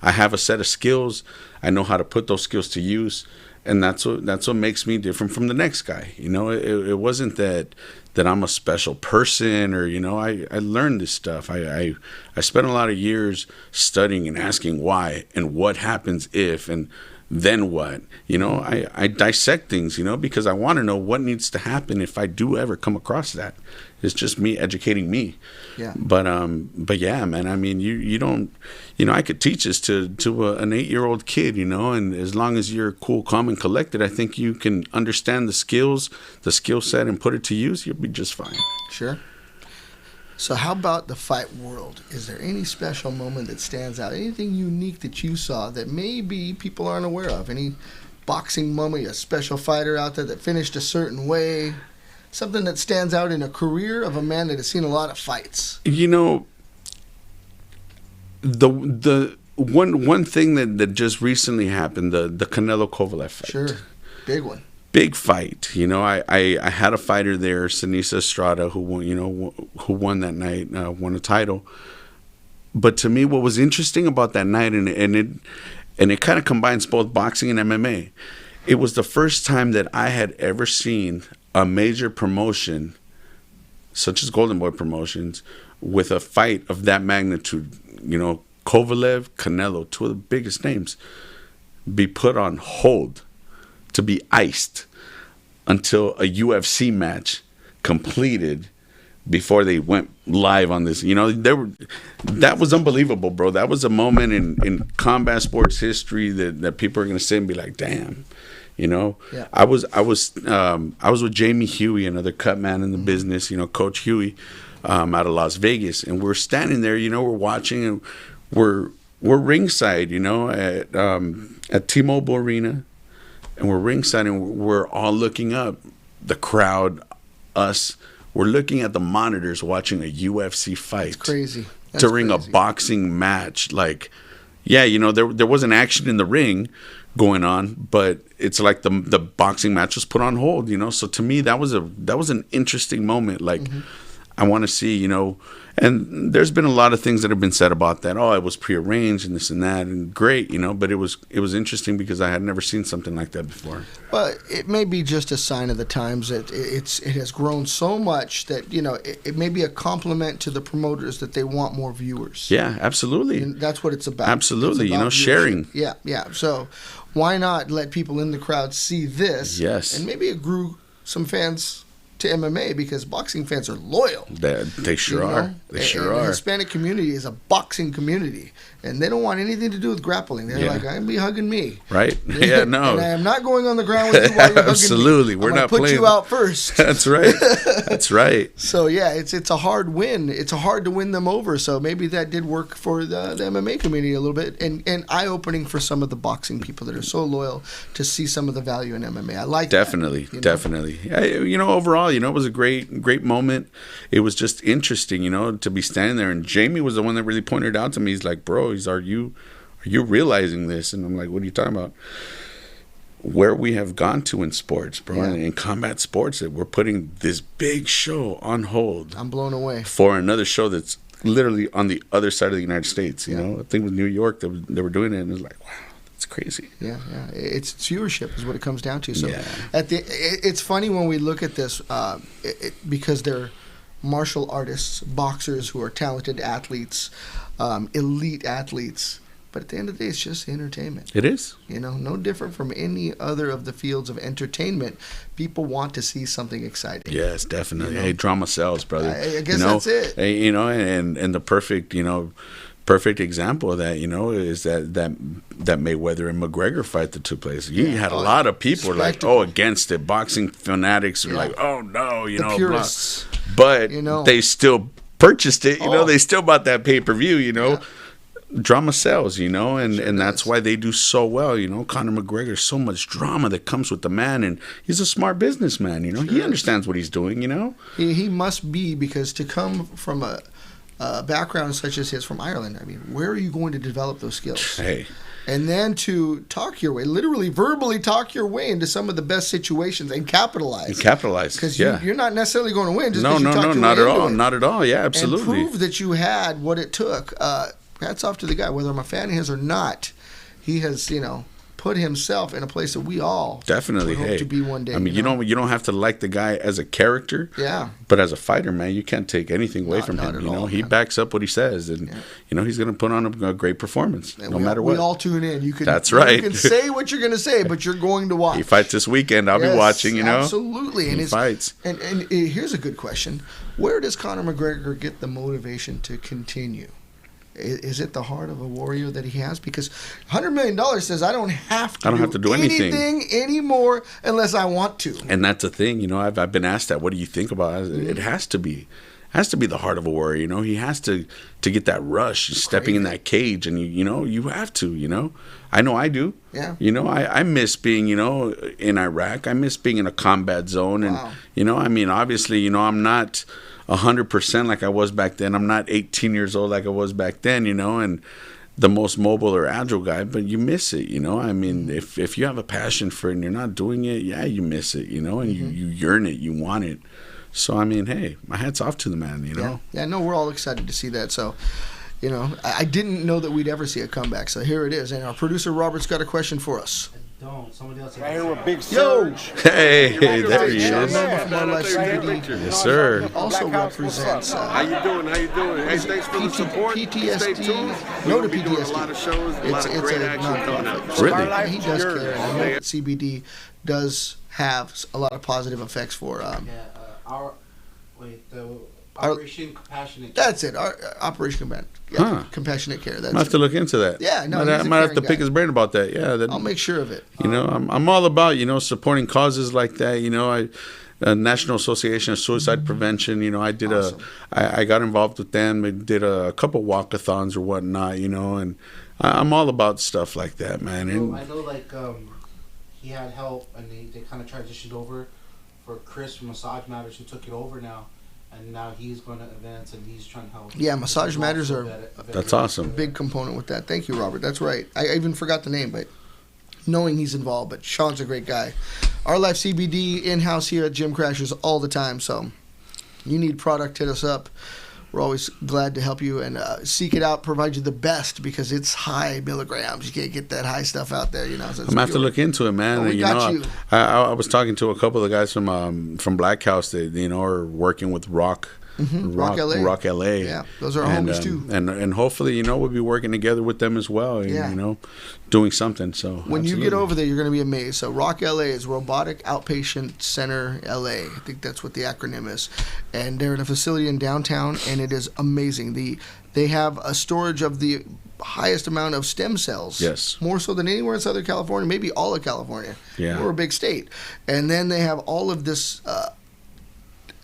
I have a set of skills. I know how to put those skills to use, and that's what makes me different from the next guy. It wasn't that I'm a special person or I learned this stuff. I spent a lot of years studying and asking why and what happens if and then what. I dissect things, because I want to know what needs to happen if I do ever come across that. It's just me educating me. Yeah. But yeah, man, I mean, you don't, I could teach this to an 8-year-old kid, and as long as you're cool, calm, and collected, I think you can understand the skill set and put it to use, you'll be just fine. Sure. So how about the fight world? Is there any special moment that stands out? Anything unique that you saw that maybe people aren't aware of? Any boxing moment, a special fighter out there that finished a certain way? Something that stands out in a career of a man that has seen a lot of fights. The one thing that just recently happened, the Canelo Kovalev fight. Sure. Big one. Big fight. I had a fighter there, Sergio Estrada, who won that night, won a title. But to me, what was interesting about that night, and it kind of combines both boxing and MMA, it was the first time that I had ever seen a major promotion, such as Golden Boy Promotions, with a fight of that magnitude, Kovalev, Canelo, two of the biggest names, be put on hold, to be iced until a UFC match completed before they went live on this. That was unbelievable, bro. That was a moment in combat sports history that people are going to sit and be like, damn. Yeah. I was with Jamie Huey, another cut man in the business, Coach Huey, out of Las Vegas, and we're standing there, we're watching, and we're ringside, at T-Mobile Arena, and we're ringside, and we're all looking up, the crowd, us, we're looking at the monitors watching a UFC fight. That's crazy. During a boxing match, like, yeah, there wasn't action in the ring going on, but it's like the boxing match was put on hold, so to me that was an interesting moment. Like, I want to see, and there's been a lot of things that have been said about that. Oh, it was prearranged and this and that, and great, but it was interesting because I had never seen something like that before. But it may be just a sign of the times that it has grown so much that it may be a compliment to the promoters that they want more viewers. Yeah, absolutely. And that's what it's about. Absolutely, it's about sharing. Yeah. So why not let people in the crowd see this? Yes. And maybe it grew some fans to MMA because boxing fans are loyal. They sure are. They sure are. The Hispanic community is a boxing community, and they don't want anything to do with grappling. They're like, I'm be hugging me. Right? Yeah, no. And I am not going on the ground with you while you're hugging Absolutely. me. We're not playing. Put you out first. That's right. That's right. So, yeah, it's a hard win. It's hard to win them over. So maybe that did work for the MMA community a little bit, and eye-opening for some of the boxing people that are so loyal to see some of the value in MMA. I like definitely, that. Definitely. Overall, it was a great moment. It was just interesting, to be standing there. And Jamie was the one that really pointed out to me. He's like, bro, are you realizing this? And I'm like, what are you talking about? Where we have gone to in sports, bro, in combat sports, that we're putting this big show on hold. I'm blown away. For another show that's literally on the other side of the United States. I think with New York, they were doing it, and it was like, wow. It's crazy. Yeah. It's viewership is what it comes down to. So it's funny when we look at this because they're martial artists, boxers who are talented athletes, elite athletes. But at the end of the day, it's just entertainment. It is. No different from any other of the fields of entertainment. People want to see something exciting. Yes, definitely. Hey, drama sells, brother. I guess that's it. Hey, and the perfect example of that, is that Mayweather and McGregor fight that took place. You had a lot of people like, against it. Boxing fanatics were like, oh no, the purists. Blah. But they still purchased it. They still bought that pay-per-view. drama sells, you know, and Sure and that's does. why they do so well, you know. Conor McGregor, so much drama that comes with the man, and he's a smart businessman, you know. Sure He is. understands what he's doing, you know. He must be, because to come from a background such as his from Ireland, I mean, where are you going to develop those skills? Hey, And then to talk your way, literally verbally talk your way into some of the best situations and capitalize. Because yeah. you're not necessarily going to win just No, because you no, talk no, your not way at into all, it. not at all. Yeah, And absolutely. prove that you had what it took. Hats off to the guy, whether I'm a fan of his or not. He has, put himself in a place that we all Definitely, would hope hey. to be one day. I mean, you don't have to like the guy as a character, Yeah. but as a fighter, man, you can't take anything away from Not him. at You know, all, he man. backs up what he says, and he's going to put on a great performance, And no we matter all, what. We all tune in. You can, That's right. You can say what you're going to say, but you're going to watch. He fights this weekend. I'll be Yes, watching. You know, absolutely. And he fights. And here's a good question: where does Conor McGregor get the motivation to continue? Is it the heart of a warrior that he has? Because $100 million says I don't have to do anything anymore unless I want to. And that's the thing, you know. I've been asked that. What do you think about it? It has to be the heart of a warrior. You know, he has to get that rush, stepping in that cage, and you have to. You know, I know I do. Yeah. You know, I miss being in Iraq. I miss being in a combat zone, and Wow. I mean, obviously, I'm not 100% like I was back then. I'm not 18 years old like I was back then, and the most mobile or agile guy, but you miss it, I mean, if you have a passion for it and you're not doing it, yeah, you miss it, and you yearn it, you want it. So, I mean, hey, my hat's off to the man, Yeah, no, we're all excited to see that. So, I didn't know that we'd ever see a comeback. So here it is. And our producer, Robert's got a question for us. Don't. Somebody else. Right here with Big Yo! Serg. Hey, there he Sean is. Member from Our Life CBD. Yes, sir. Also represents How you doing? How you doing? Hey, thanks for the support. Stay PTSD. tuned. No We'll to be doing a lot PTSD. of shows, a lot of great action coming up. nonprofit. Really? Yeah, he does Yours. care. And I know that CBD does have a lot of positive effects for. Yeah. The Operation Compassionate. That's it. Our Operation Compassionate Care. That's I have it. to look into that. Yeah, no, I he's a might have to caring pick guy. his brain about that. Yeah, I'll make sure of it. I'm all about supporting causes like that. National Association of Suicide Prevention. I did Awesome. I got involved with them. I did a couple walkathons or whatnot. And I'm all about stuff like that, man. And I know, like, he had help, and they kind of transitioned over for Chris from Massage Matters, who took it over now, and now he's going to events and he's trying to help. Yeah, Massage He's Matters also are- That's awesome. Big component with that. Thank you, Robert. That's right. I even forgot the name, but knowing he's involved. But Sean's a great guy. Our Life CBD in-house here at Gym Crashers all the time. So you need product, hit us up. We're always glad to help you and seek it out, provide you the best because it's high milligrams. You can't get that high stuff out there, So it's I'm gonna have to pure. look into it, man. Well, we got you. I was talking to a couple of guys from Black House that are working with Rock Rock LA. Rock LA. Yeah, those are our homies too. And hopefully, we'll be working together with them as well. And, Yeah. doing something. So When you get absolutely. over there, you're going to be amazed. So Rock LA is Robotic Outpatient Center LA. I think that's what the acronym is. And they're in a facility in downtown, and it is amazing. They have a storage of the highest amount of stem cells. Yes. More so than anywhere in Southern California, maybe all of California. Yeah. We're a big state. And then they have all of this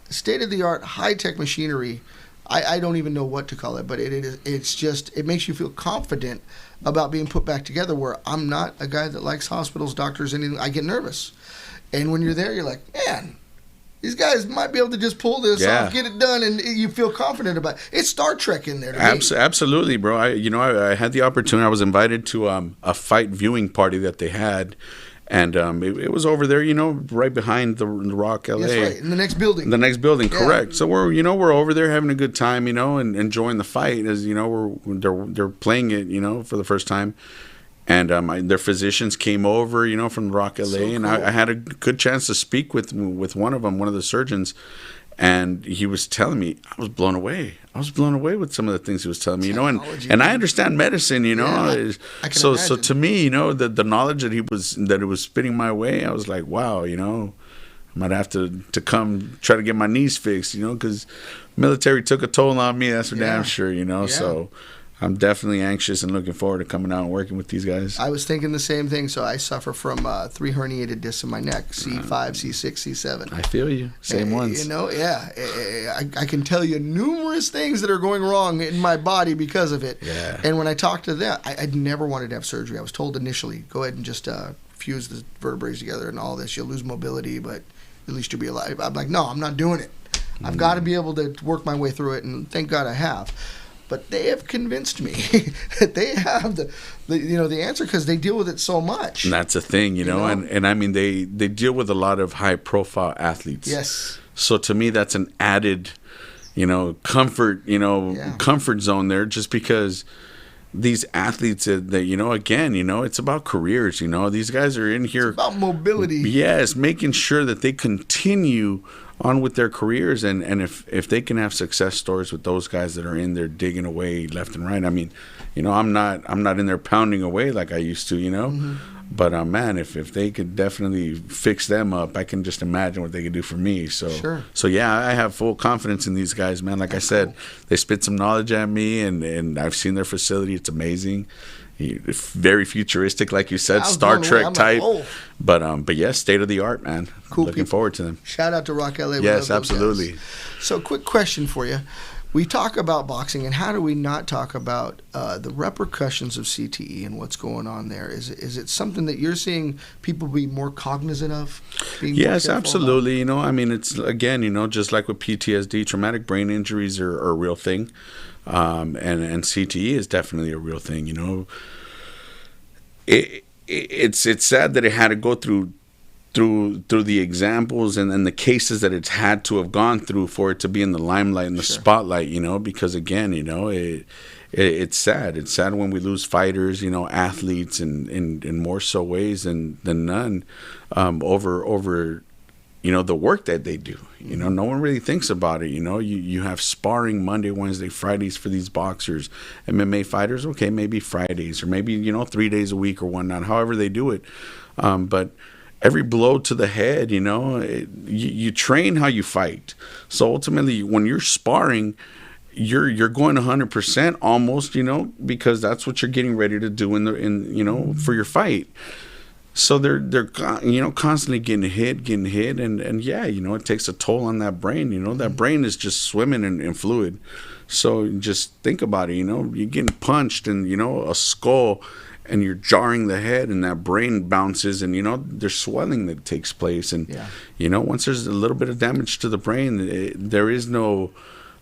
state-of-the-art high-tech machinery. I don't even know what to call it, but it makes you feel confident about being put back together, where I'm not a guy that likes hospitals, doctors, anything. I get nervous. And when you're there, you're like, man, these guys might be able to just pull this Yeah. off, get it done, and you feel confident about it. It's Star Trek in there to me. Absolutely, bro. I had the opportunity. I was invited to a fight viewing party that they had, and it was over there, right behind the Rock LA. That's right, in the next building. The next building, Yeah. correct. So we're over there having a good time, and enjoying the fight as they're playing it, for the first time. And their physicians came over, from Rock LA, So and cool. I had a good chance to speak with one of them, one of the surgeons, and he was telling me, I was blown away. I was blown away with some of the things he was telling me, Technology. and I understand medicine, Yeah, I can so imagine. to me, the knowledge that it was spitting my way, I was like, wow, I might have to come try to get my knees fixed, because military took a toll on me. That's for Yeah. damn sure, Yeah. So I'm definitely anxious and looking forward to coming out and working with these guys. I was thinking the same thing. So I suffer from 3 herniated discs in my neck, C5, C6, C7. I feel you. Same ones. You know, yeah. I can tell you numerous things that are going wrong in my body because of it. Yeah. And when I talked to them, I'd never wanted to have surgery. I was told initially, go ahead and just fuse the vertebrae together and all this. You'll lose mobility, but at least you'll be alive. I'm like, no, I'm not doing it. I've got to be able to work my way through it, and thank God I have. But they have convinced me that they have the answer because they deal with it so much. And that's the thing, you know? And I mean, they deal with a lot of high-profile athletes. Yes. So to me, that's an added, comfort, comfort zone there, just because these athletes that again, it's about careers. These guys are in here. It's about mobility. Yes, making sure that they continue on with their careers, and if they can have success stories with those guys that are in there digging away left and right. I mean, I'm not in there pounding away like I used to, Mm-hmm. But man, if they could definitely fix them up, I can just imagine what they could do for me. So sure. So yeah, I have full confidence in these guys, man. Like I said, they spit some knowledge at me, and I've seen their facility. It's amazing. Very futuristic, like you said, Star Trek type. Like, but yes, state of the art, man. Cool. Looking forward to them. Shout out to Rock LA. Yes, absolutely. So, quick question for you: we talk about boxing, and how do we not talk about the repercussions of CTE and what's going on there? Is it something that you're seeing people be more cognizant of? Yes, absolutely. About? I mean, it's again, just like with PTSD, traumatic brain injuries are a real thing. And CTE is definitely a real thing. It's sad that it had to go through the examples and the cases that it's had to have gone through for it to be in the limelight and the spotlight. Because again, it's sad. It's sad when we lose fighters, athletes, in more so ways than none, over the work that they do. No one really thinks about it. You have sparring Monday, Wednesday, Fridays for these boxers, MMA fighters. Okay, maybe Fridays or maybe 3 days a week or whatnot. However they do it, but every blow to the head, you train how you fight. So ultimately, when you're sparring, you're going 100% almost, because that's what you're getting ready to do for your fight. So they're constantly getting hit, and yeah, it takes a toll on that brain. That brain is just swimming in fluid. So just think about it. You're getting punched, and a skull, and you're jarring the head, and that brain bounces, and there's swelling that takes place, and once there's a little bit of damage to the brain, there is no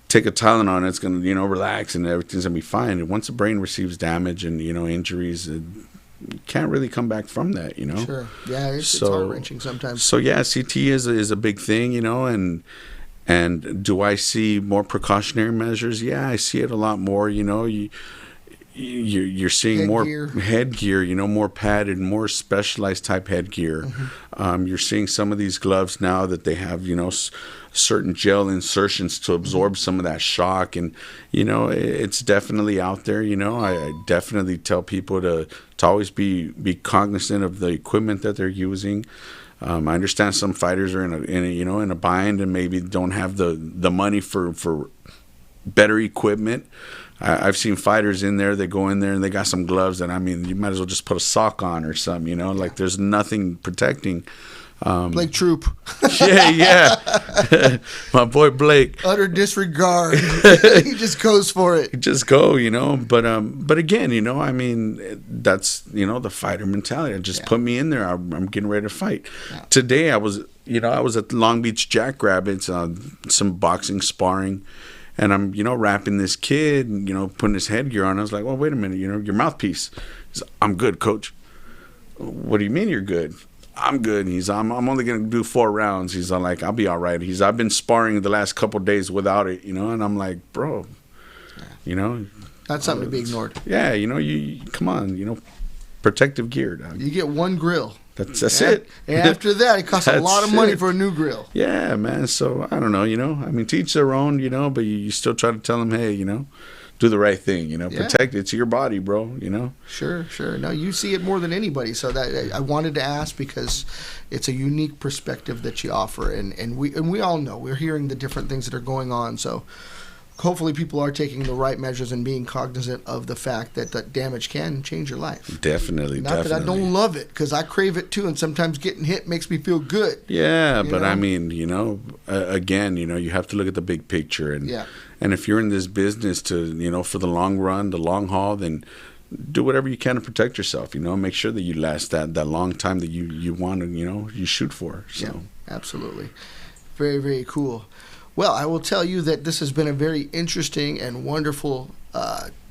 take a Tylenol and it's gonna relax and everything's gonna be fine. And once the brain receives damage and injuries, can't really come back from that, Sure. Yeah, it's heart-wrenching sometimes. So yeah, CT is a big thing, and do I see more precautionary measures? Yeah, I see it a lot more. You're seeing more headgear, more padded, more specialized type headgear. Mm-hmm. You're seeing some of these gloves now that they have, certain gel insertions to absorb some of that shock, and it's definitely out there. I definitely tell people to always be cognizant of the equipment that they're using. I understand some fighters are in a bind and maybe don't have the money for better equipment. I've seen fighters in there, they go in there and they got some gloves that, you might as well just put a sock on or something, like there's nothing protecting. Blake Troop. Yeah. My boy Blake. Utter disregard. He just goes for it. Just go, But again, that's, the fighter mentality. Just put me in there. I'm getting ready to fight. Yeah. Today I was at Long Beach Jackrabbits, some boxing sparring. And I'm, wrapping this kid, putting his headgear on. I was like, well, wait a minute, your mouthpiece. He's like, I'm good, coach. What do you mean you're good? I'm good. I'm only going to do 4 rounds. He's like, I'll be all right. I've been sparring the last couple of days without it, and I'm like, bro, That's something to be ignored. Yeah, you come on, protective gear, dog. You get one grill. That's it. And after that, it costs a lot of money for a new grill. Yeah, man. So I don't know, to each their own, but you still try to tell them, hey, do the right thing, protect it. It's your body, bro, Sure. No, you see it more than anybody. So that I wanted to ask because it's a unique perspective that you offer, and we all know we're hearing the different things that are going on. So hopefully people are taking the right measures and being cognizant of the fact that that damage can change your life. Definitely. Not that I don't love it, because I crave it too, and sometimes getting hit makes me feel good. Yeah, but know? I mean, again, you have to look at the big picture, and and if you're in this business to, for the long run, the long haul, then do whatever you can to protect yourself. Make sure that you last that long time that you want to, you shoot for. So. Yeah, absolutely. Very, very cool. Well, I will tell you that this has been a very interesting and wonderful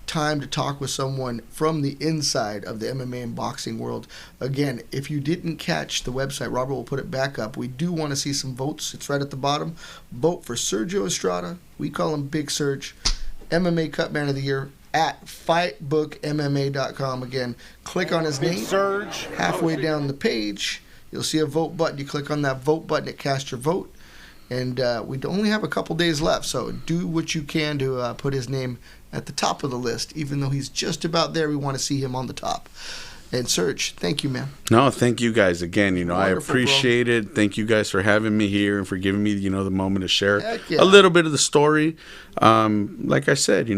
time to talk with someone from the inside of the MMA and boxing world. Again, if you didn't catch the website, Robert will put it back up. We do want to see some votes. It's right at the bottom. Vote for Sergio Estrada. We call him Big Serg. MMA Cutman of the Year at fightbookmma.com. Again, click on his name. Serg. Halfway down the page, you'll see a vote button. You click on that vote button, it casts your vote. And we only have a couple days left, so do what you can to put his name at the top of the list. Even though he's just about there, we want to see him on the top. And Serg, thank you, man. No, thank you guys again. I Wonderful, appreciate it. Thank you guys for having me here and for giving me, the moment to share Heck yeah. a little bit of the story. Like I said,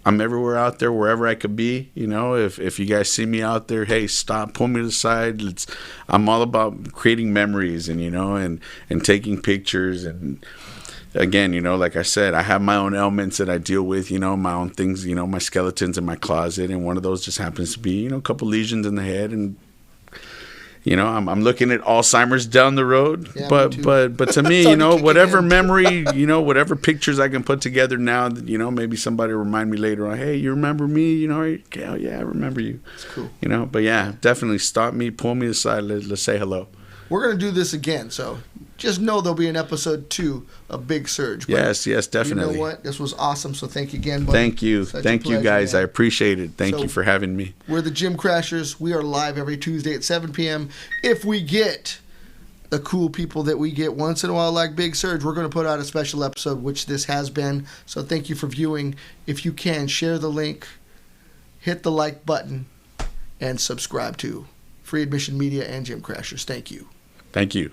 I'm everywhere out there, wherever I could be. If you guys see me out there, hey, stop, pull me to the side. I'm all about creating memories and taking pictures. And again, like I said, I have my own ailments that I deal with, my own things, my skeletons in my closet. And one of those just happens to be, a couple lesions in the head. And I'm looking at Alzheimer's down the road, Yeah, but to me, whatever in. memory, whatever pictures I can put together now, maybe somebody will remind me later on, hey, you remember me? Okay, oh yeah, I remember you. It's cool. But yeah, definitely stop me, pull me aside, let's say hello. We're going to do this again, so just know there'll be an episode 2 of Big Serg. Yes, definitely. You know what? This was awesome, so thank you again, buddy. Thank you. Thank you, guys. Man. I appreciate it. Thank So, you for having me. We're the Gym Crashers. We are live every Tuesday at 7 p.m. If we get the cool people that we get once in a while like Big Serg, we're going to put out a special episode, which this has been. So thank you for viewing. If you can, share the link, hit the like button, and subscribe to Free Admission Media and Gym Crashers. Thank you. Thank you.